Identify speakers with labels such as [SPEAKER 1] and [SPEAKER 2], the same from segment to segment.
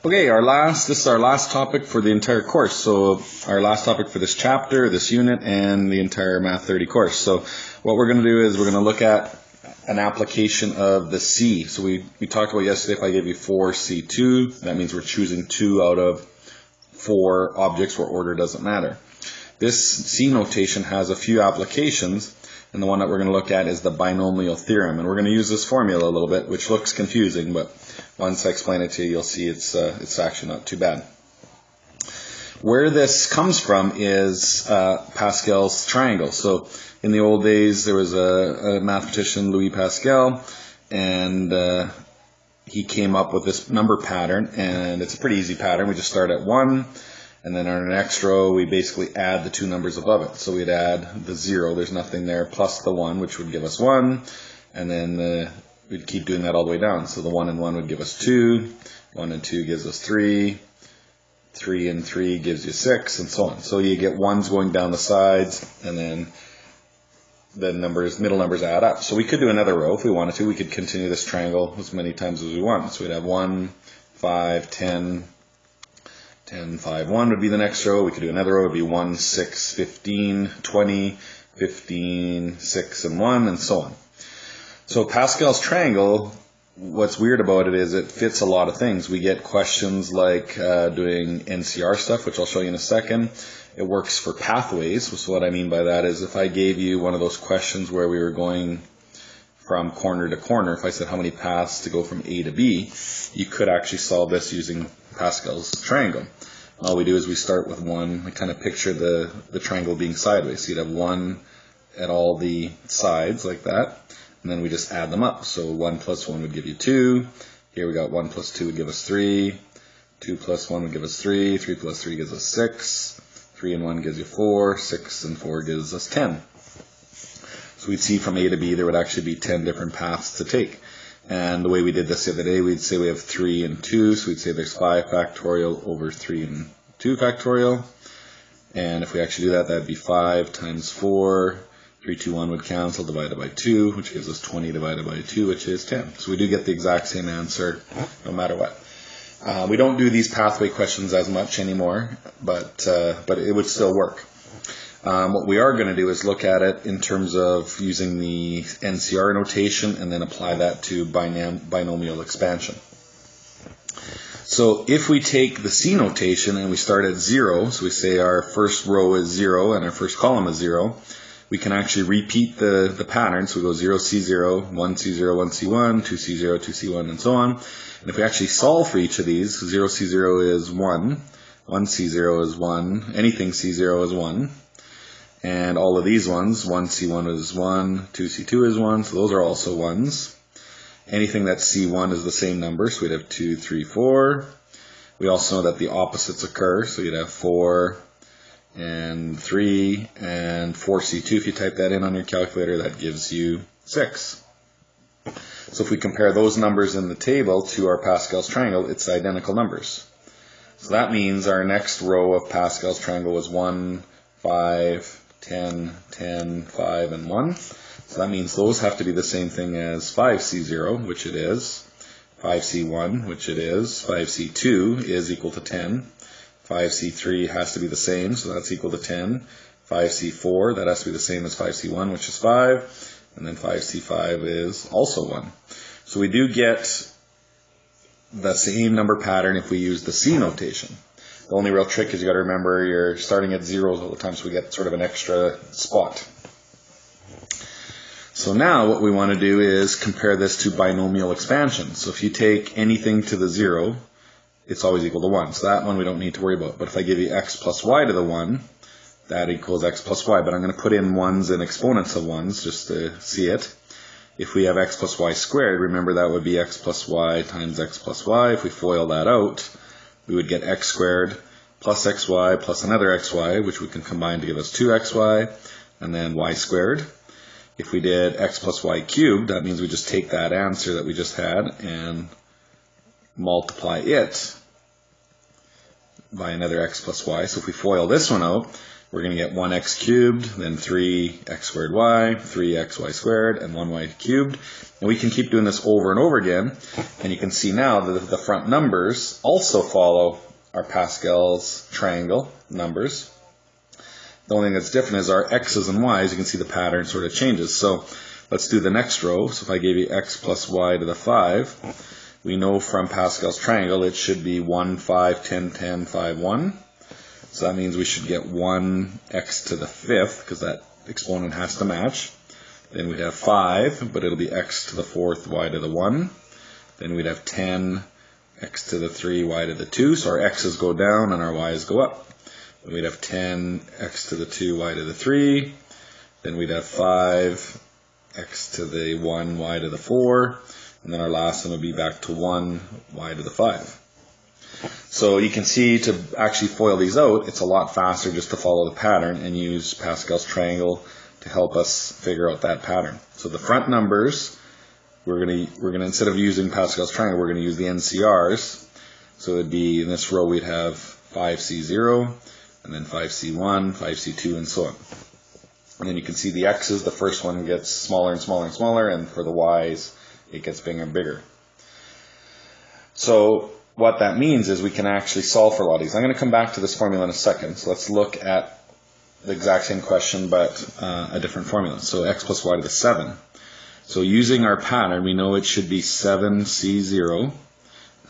[SPEAKER 1] Okay, this is our last topic for the entire course. So our last topic for this chapter, this unit, and the entire Math 30 course. So what we're going to do is we're going to look at an application of the C. So we talked about yesterday, if I gave you 4C2, that means we're choosing 2 out of 4 objects where order doesn't matter. This C notation has a few applications, and the one that we're going to look at is the binomial theorem. And we're going to use this formula a little bit, which looks confusing, but once I explain it to you, you'll see it's actually not too bad. Where this comes from is Pascal's triangle. So in the old days, there was a mathematician, Louis Pascal, and he came up with this number pattern, and it's a pretty easy pattern. We just start at 1, and then on our next row, we basically add the 2 numbers above it. So we'd add the 0, there's nothing there, plus the 1, which would give us 1, and then we'd keep doing that all the way down. So the 1 and 1 would give us 2, 1 and 2 gives us 3, 3 and 3 gives you 6, and so on. So you get 1s going down the sides, and then the middle numbers add up. So we could do another row if we wanted to. We could continue this triangle as many times as we want. So we'd have 1, 5, 10, 10, 5, 1 would be the next row. We could do another row. It would be 1, 6, 15, 20, 15, 6, and 1, and so on. So Pascal's triangle, what's weird about it is it fits a lot of things. We get questions like doing NCR stuff, which I'll show you in a second. It works for pathways. So what I mean by that is if I gave you one of those questions where we were going from corner to corner, if I said how many paths to go from A to B, you could actually solve this using Pascal's triangle. All we do is we start with 1. I kind of picture the triangle being sideways. So you'd have 1 at all the sides like that, and then we just add them up. So 1 plus 1 would give you 2. Here we got 1 plus 2 would give us 3. 2 plus 1 would give us 3. 3 plus 3 gives us 6. 3 and 1 gives you 4. 6 and 4 gives us 10. So we'd see from A to B there would actually be 10 different paths to take. And the way we did this the other day, we'd say we have 3 and 2, so we'd say there's 5 factorial over 3 and 2 factorial. And if we actually do that, that'd be 5 times 4. 3, 2, 1 would cancel, divided by 2, which gives us 20 divided by 2, which is 10. So we do get the exact same answer no matter what. We don't do these pathway questions as much anymore, but it would still work. What we are going to do is look at it in terms of using the NCR notation and then apply that to binomial expansion. So if we take the C notation and we start at 0, so we say our first row is 0 and our first column is 0, we can actually repeat the pattern. So we go 0, C0, 1, C0, 1, C1, 2, C0, 2, C1, and so on. And if we actually solve for each of these, 0, C0 is 1, 1, C0 is 1, anything C0 is 1. And all of these ones, 1, C1 is 1, 2, C2 is 1, so those are also 1s. Anything that's C1 is the same number, so we'd have 2, 3, 4. We also know that the opposites occur, so you'd have 4 and 3 and 4C2. If you type that in on your calculator, that gives you 6. So if we compare those numbers in the table to our Pascal's triangle, it's identical numbers. So that means our next row of Pascal's triangle was 1, 5, 10, 10, 5, and 1. So that means those have to be the same thing as 5C0, which it is, 5C1, which it is, 5C2 is equal to 10, 5C3 has to be the same, so that's equal to 10, 5C4, that has to be the same as 5C1, which is 5, and then 5C5 is also 1. So we do get the same number pattern if we use the C notation. The only real trick is you got to remember you're starting at zeros all the time, so we get sort of an extra spot. So now what we want to do is compare this to binomial expansion. So if you take anything to the 0, it's always equal to 1. So that one we don't need to worry about. But if I give you x plus y to the 1, that equals x plus y. But I'm going to put in 1s and exponents of 1s just to see it. If we have x plus y squared, remember that would be x plus y times x plus y. If we FOIL that out, we would get x squared plus xy plus another xy, which we can combine to give us 2xy, and then y squared. If we did x plus y cubed, that means we just take that answer that we just had and multiply it by another x plus y. So if we FOIL this one out, we're going to get 1x cubed, then 3x squared y, 3xy squared, and 1y cubed. And we can keep doing this over and over again. And you can see now that the front numbers also follow our Pascal's triangle numbers. The only thing that's different is our x's and y's. You can see the pattern sort of changes. So let's do the next row. So if I gave you x plus y to the 5, we know from Pascal's triangle it should be 1, 5, 10, 10, 5, 1. So that means we should get 1x to the 5th, because that exponent has to match. Then we'd have 5, but it'll be x to the 4th, y to the 1. Then we'd have 10, x to the 3, y to the 2. So our x's go down and our y's go up. Then we'd have 10, x to the 2, y to the 3. Then we'd have 5, x to the 1, y to the 4. And then our last one would be back to 1, y to the 5. So you can see to actually FOIL these out, it's a lot faster just to follow the pattern and use Pascal's triangle to help us figure out that pattern. So the front numbers, we're gonna instead of using Pascal's triangle, we're gonna use the NCRs. So it'd be in this row we'd have 5C0, and then 5C1, 5C2, and so on. And then you can see the x's, the first one gets smaller and smaller and smaller, and for the y's, it gets bigger and bigger. So what that means is we can actually solve for a lot of these. I'm going to come back to this formula in a second. So let's look at the exact same question, but a different formula. So x plus y to the 7. So using our pattern, we know it should be 7c0,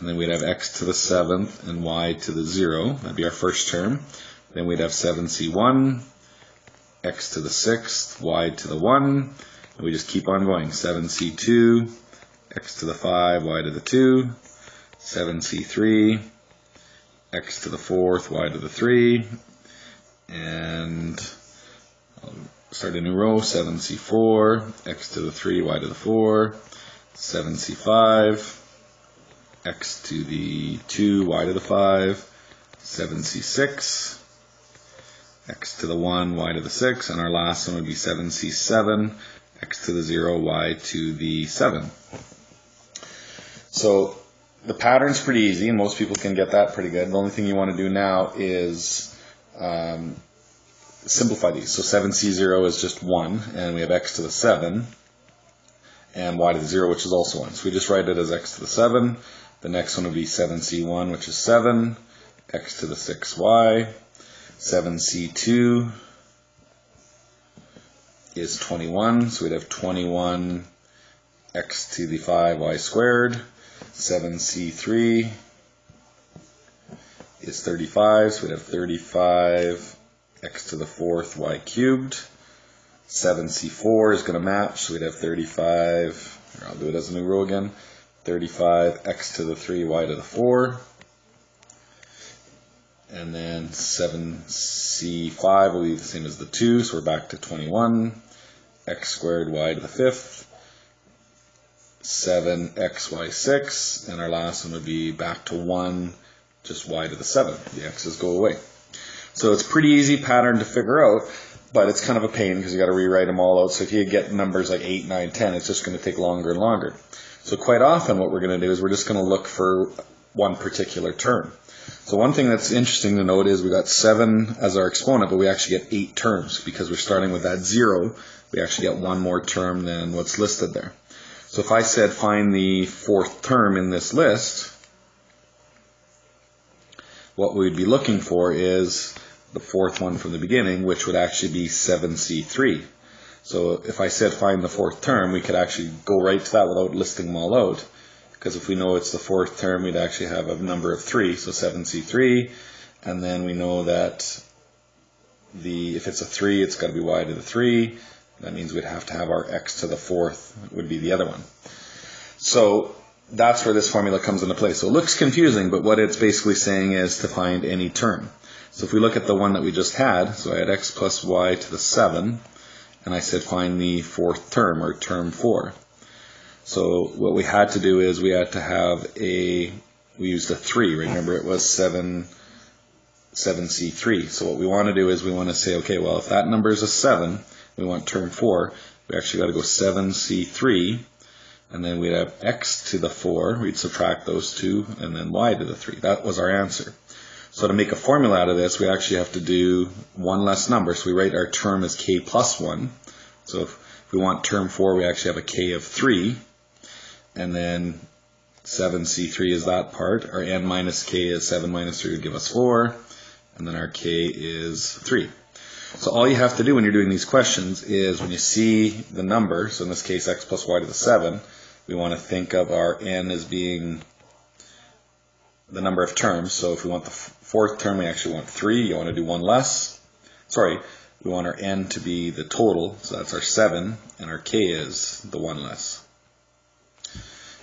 [SPEAKER 1] and then we'd have x to the 7th and y to the 0. That'd be our first term. Then we'd have 7c1, x to the 6th, y to the 1, and we just keep on going. 7c2, x to the 5, y to the 2, 7c3, x to the 4th, y to the 3, and I'll start a new row, 7c4, x to the 3, y to the 4, 7c5, x to the 2, y to the 5, 7c6, x to the 1, y to the 6, and our last one would be 7c7, x to the 0, y to the 7. So the pattern's pretty easy, and most people can get that pretty good. The only thing you want to do now is simplify these. So 7c0 is just 1, and we have x to the 7, and y to the 0, which is also 1. So we just write it as x to the 7. The next one would be 7c1, which is 7, x to the 6y. 7c2 is 21, so we'd have 21 x to the 5y squared. 7c3 is 35, so we'd have 35 x to the 4th y cubed. 7c4 is going to match, so we'd have 35, I'll do it as a new row again, 35 x to the 3 y to the 4. And then 7c5 will be the same as the 2, so we're back to 21 x squared y to the 5th. 7xy6, and our last one would be back to 1, just y to the 7th. The x's go away. So it's a pretty easy pattern to figure out, but it's kind of a pain because you got to rewrite them all out. So if you get numbers like 8, 9, 10, it's just going to take longer and longer. So quite often what we're going to do is we're just going to look for one particular term. So one thing that's interesting to note is we got 7 as our exponent, but we actually get 8 terms because we're starting with that 0. We actually get one more term than what's listed there. So if I said find the 4th term in this list, what we'd be looking for is the 4th one from the beginning, which would actually be 7c3. So if I said find the 4th term, we could actually go right to that without listing them all out. Because if we know it's the 4th term, we'd actually have a number of 3, so 7c3. And then we know that if it's a 3, it's got to be y to the 3. That means we'd have to have our x to the 4th would be the other one. So that's where this formula comes into play. So it looks confusing, but what it's basically saying is to find any term. So if we look at the one that we just had, so I had x plus y to the 7, and I said find the 4th term, or term 4. So what we had to do is we had to have we used a 3, right? Remember it was 7c3. So what we want to do is we want to say, okay, well if that number is a 7, we want term 4, we actually got to go 7c3, and then we'd have x to the 4, we'd subtract those two, and then y to the 3. That was our answer. So to make a formula out of this, we actually have to do one less number. So we write our term as k plus 1. So if we want term 4, we actually have a k of 3. And then 7c3 is that part. Our n minus k is 7 minus 3 would give us 4. And then our k is 3. So all you have to do when you're doing these questions is when you see the number, so in this case x plus y to the 7, we want to think of our n as being the number of terms. So if we want the fourth term, we actually want 3. You want to do one less. Sorry, we want our n to be the total, so that's our 7, and our k is the one less.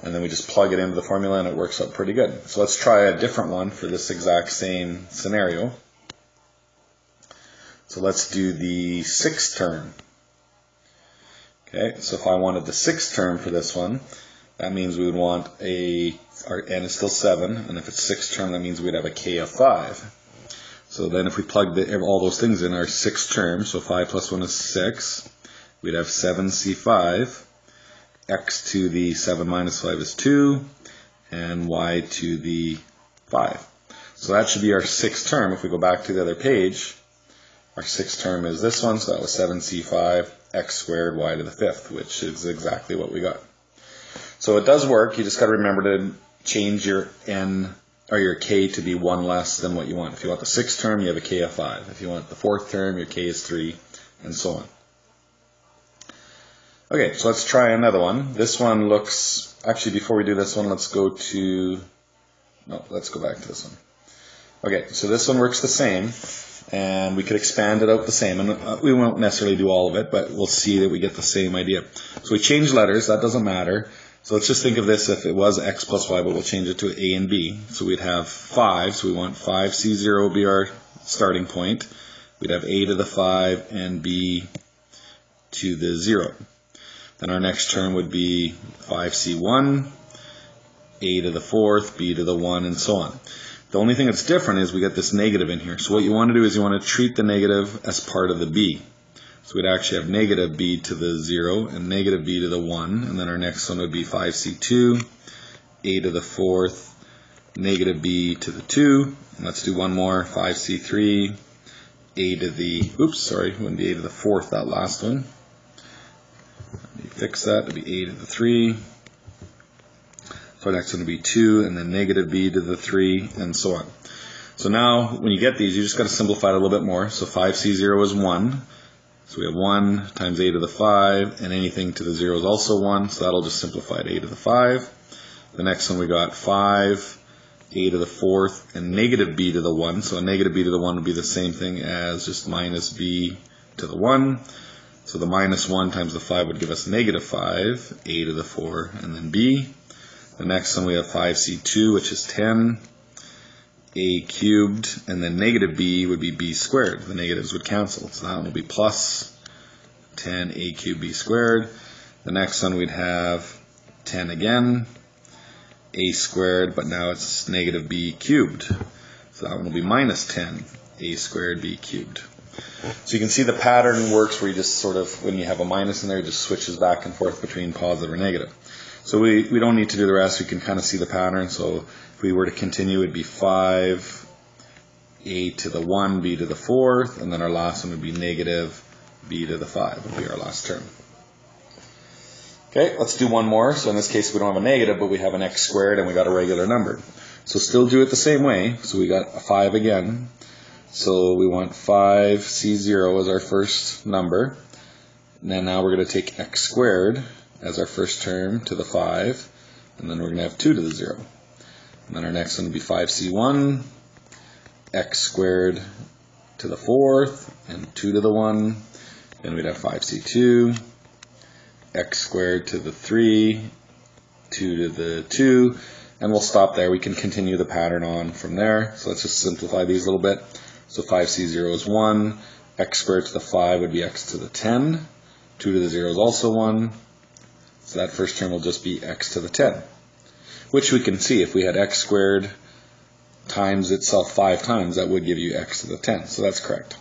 [SPEAKER 1] And then we just plug it into the formula and it works out pretty good. So let's try a different one for this exact same scenario. So let's do the sixth term. Okay, so if I wanted the sixth term for this one, that means we would want our n is still 7, and if it's sixth term, that means we'd have a k of 5. So then if we plug all those things in our sixth term, so 5 plus 1 is 6, we'd have 7c5, x to the 7 minus 5 is 2, and y to the 5. So that should be our sixth term. If we go back to the other page, our sixth term is this one, so that was 7c5, x squared, y to the 5th, which is exactly what we got. So it does work. You just got to remember to change your n or your k to be one less than what you want. If you want the sixth term, you have a k of 5. If you want the fourth term, your k is 3, and so on. Okay, so let's try another one. This one looks, actually before we do this one, let's go back to this one. Okay, so this one works the same, and we could expand it out the same, and we won't necessarily do all of it, but we'll see that we get the same idea. So we change letters, that doesn't matter. So let's just think of this if it was x plus y, but we'll change it to a and b. So we'd have 5, so we want 5c0 will be our starting point. We'd have a to the 5 and b to the 0. Then our next term would be 5c1, a to the 4th, b to the 1, and so on. The only thing that's different is we get this negative in here. So what you want to do is you want to treat the negative as part of the b. So we'd actually have negative b to the 0 and negative b to the 1. And then our next one would be 5c2, a to the 4th, negative b to the 2. And let's do one more, 5c3, a to the, wouldn't be a to the 4th, that last one. Let me fix that, it'd be a to the 3. So our next one would be 2, and then negative b to the 3, and so on. So now, when you get these, you just got to simplify it a little bit more. So 5c0 is 1. So we have 1 times a to the 5, and anything to the 0 is also 1, so that'll just simplify to a to the 5. The next one we got 5, a to the 4th, and negative b to the 1. So a negative b to the 1 would be the same thing as just minus b to the 1. So the minus 1 times the 5 would give us negative 5, a to the 4, and then b. The next one we have 5c2, which is 10, a cubed, and then negative b would be b squared. The negatives would cancel, so that one will be plus 10a cubed b squared. The next one we'd have 10 again, a squared, but now it's negative b cubed. So that one will be minus 10 a squared b cubed. So you can see the pattern works where you just sort of, when you have a minus in there, it just switches back and forth between positive or negative. So we don't need to do the rest. We can kind of see the pattern. So if we were to continue, it would be 5, a to the 1, b to the 4th, and then our last one would be negative b to the 5 would be our last term. Okay, let's do one more. So in this case, we don't have a negative, but we have an x squared, and we got a regular number. So still do it the same way. So we got a 5 again. So we want 5c0 as our first number. And then now we're going to take x squared as our first term to the 5, and then we're going to have 2 to the 0. And then our next one would be 5c1, x squared to the 4th, and 2 to the 1. Then we'd have 5c2, x squared to the 3, 2 to the 2, and we'll stop there. We can continue the pattern on from there. So let's just simplify these a little bit. So 5c0 is 1, x squared to the 5 would be x to the 10, 2 to the 0 is also 1. So that first term will just be x to the 10, which we can see if we had x squared times itself 5 times, that would give you x to the 10. So that's correct.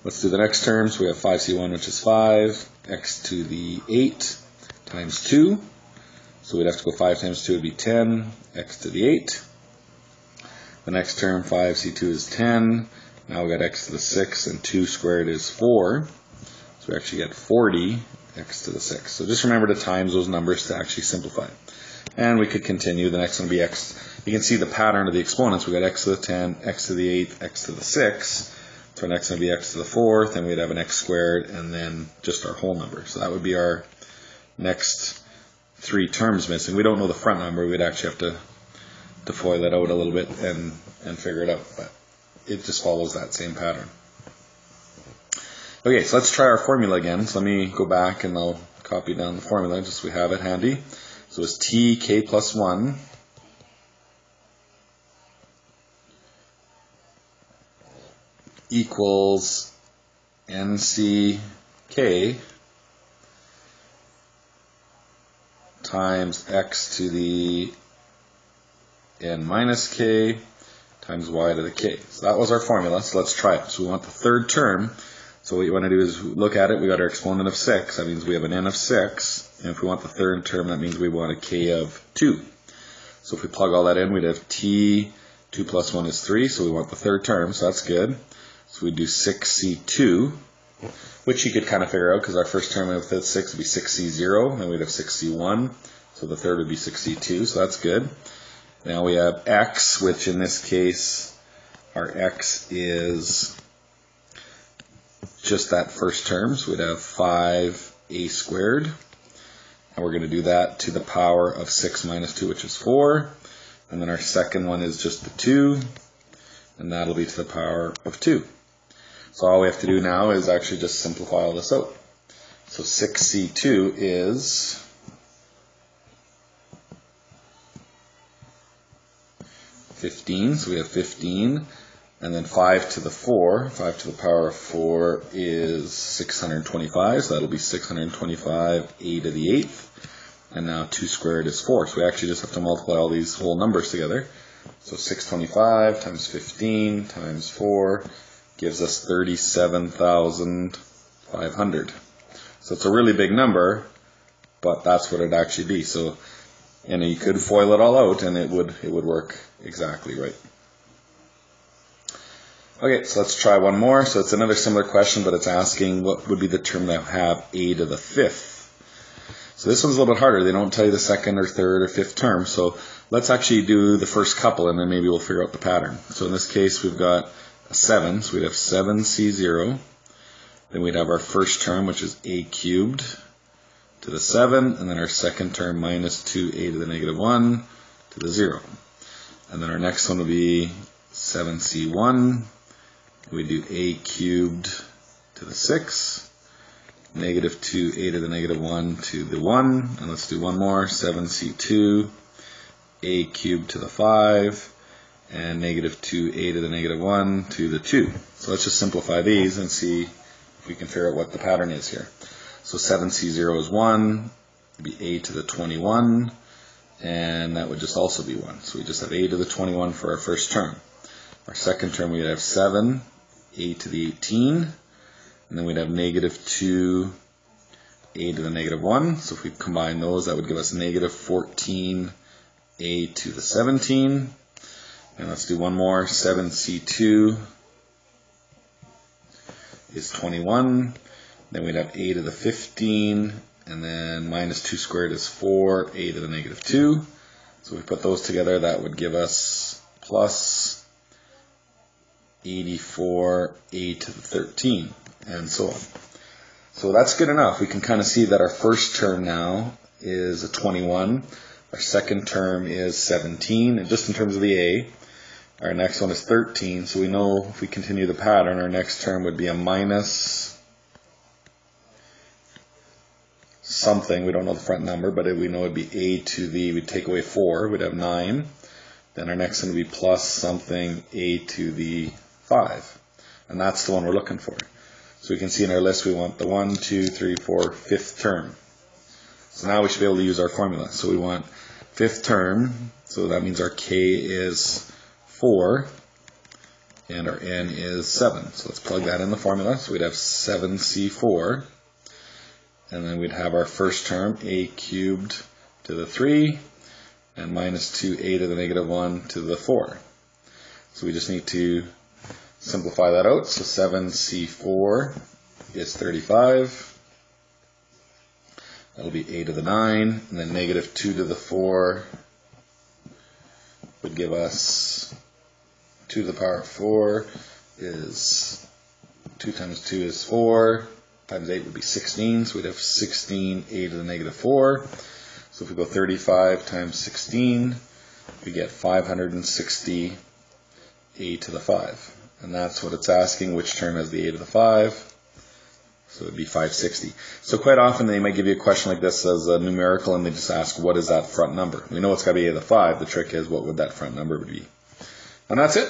[SPEAKER 1] Let's do the next term. So we have 5c1, which is 5, x to the 8 times 2. So we'd have to go 5 times 2 would be 10, x to the 8. The next term, 5c2 is 10. Now we got x to the 6, and 2 squared is 4. So we actually get 40 x to the 6. So just remember to times those numbers to actually simplify. And we could continue. The next one would be x. You can see the pattern of the exponents. We got x to the 10, x to the 8th, x to the 6th. So our next one would be x to the 4th, and we'd have an x squared, and then just our whole number. So that would be our next 3 terms missing. We don't know the front number. We'd actually have to FOIL that out a little bit and figure it out. But it just follows that same pattern. Okay, so let's try our formula again. So let me go back and I'll copy down the formula just so we have it handy. So it's tk plus 1 equals nck times x to the n minus k times y to the k. So that was our formula, so let's try it. So we want the third term. So what you want to do is look at it. We got our exponent of 6. That means we have an n of 6. And if we want the third term, that means we want a k of 2. So if we plug all that in, we'd have t, 2 plus 1 is 3. So we want the third term, so that's good. So we do 6c2, which you could kind of figure out because our first term with the 6 would be 6c0, and we'd have 6c1. So the third would be 6c2, so that's good. Now we have x, which in this case, our x is just that first term, so we'd have 5a squared, and we're going to do that to the power of 6 minus 2, which is 4, and then our second one is just the 2, and that'll be to the power of 2. So all we have to do now is actually just simplify all this out. So 6c2 is 15, so we have 15. And then 5 to the 4, 5 to the power of 4 is 625, so that'll be 625 a to the 8th. And now 2 squared is 4, so we actually just have to multiply all these whole numbers together. So 625 times 15 times 4 gives us 37,500. So it's a really big number, but that's what it'd actually be. So, and you could FOIL it all out, and it would work exactly right. Okay, so let's try one more. So it's another similar question, but it's asking what would be the term that have a to the 5th. So this one's a little bit harder. They don't tell you the second or third or fifth term. So let's actually do the first couple, and then maybe we'll figure out the pattern. So in this case, we've got a 7. So we'd have 7c0. Then we'd have our first term, which is a cubed to the 7. And then our second term, minus 2a to the negative 1 to the 0. And then our next one would be 7c1. We do a cubed to the 6, negative 2a to the negative 1 to the 1, and let's do one more, 7c2, a cubed to the 5, and negative 2a to the negative 1 to the 2. So let's just simplify these and see if we can figure out what the pattern is here. So 7c0 is 1, it'd be a to the 21, and that would just also be 1. So we just have a to the 21 for our first term. Our second term, we'd have 7, a to the 18, and then we'd have negative 2, a to the negative 1. So if we combine those, that would give us negative 14, a to the 17. And let's do one more. 7c2 is 21. Then we'd have a to the 15, and then minus 2 squared is 4, a to the negative 2. So if we put those together, that would give us plus 84 a to the 13, and so on. So that's good enough. We can kind of see that our first term now is a 21. Our second term is 17, and just in terms of the a, our next one is 13. So we know if we continue the pattern, our next term would be a minus something. We don't know the front number, but we know it'd be a to the, we'd take away 4, we'd have 9. Then our next one would be plus something a to the 5, and that's the one we're looking for. So we can see in our list we want the 1, 2, 3, 4, 5th term. So now we should be able to use our formula. So we want 5th term, so that means our k is 4, and our n is 7. So let's plug that in the formula. So we'd have 7c4, and then we'd have our first term, a cubed to the 3, and minus 2a to the negative 1 to the 4. So we just need to simplify that out. So 7c4 is 35. That'll be a to the 9, and then negative 2 to the 4 would give us 2 to the power of 4 is 2 times 2 is 4, times 8 would be 16, so we'd have 16 a to the negative 4. So if we go 35 times 16, we get 560 a to the 5. And that's what it's asking, which term has the a to the 5. So it would be 560. So quite often they might give you a question like this as a numerical, and they just ask, what is that front number? We know it's got to be a to the 5. The trick is, what would that front number be? And that's it.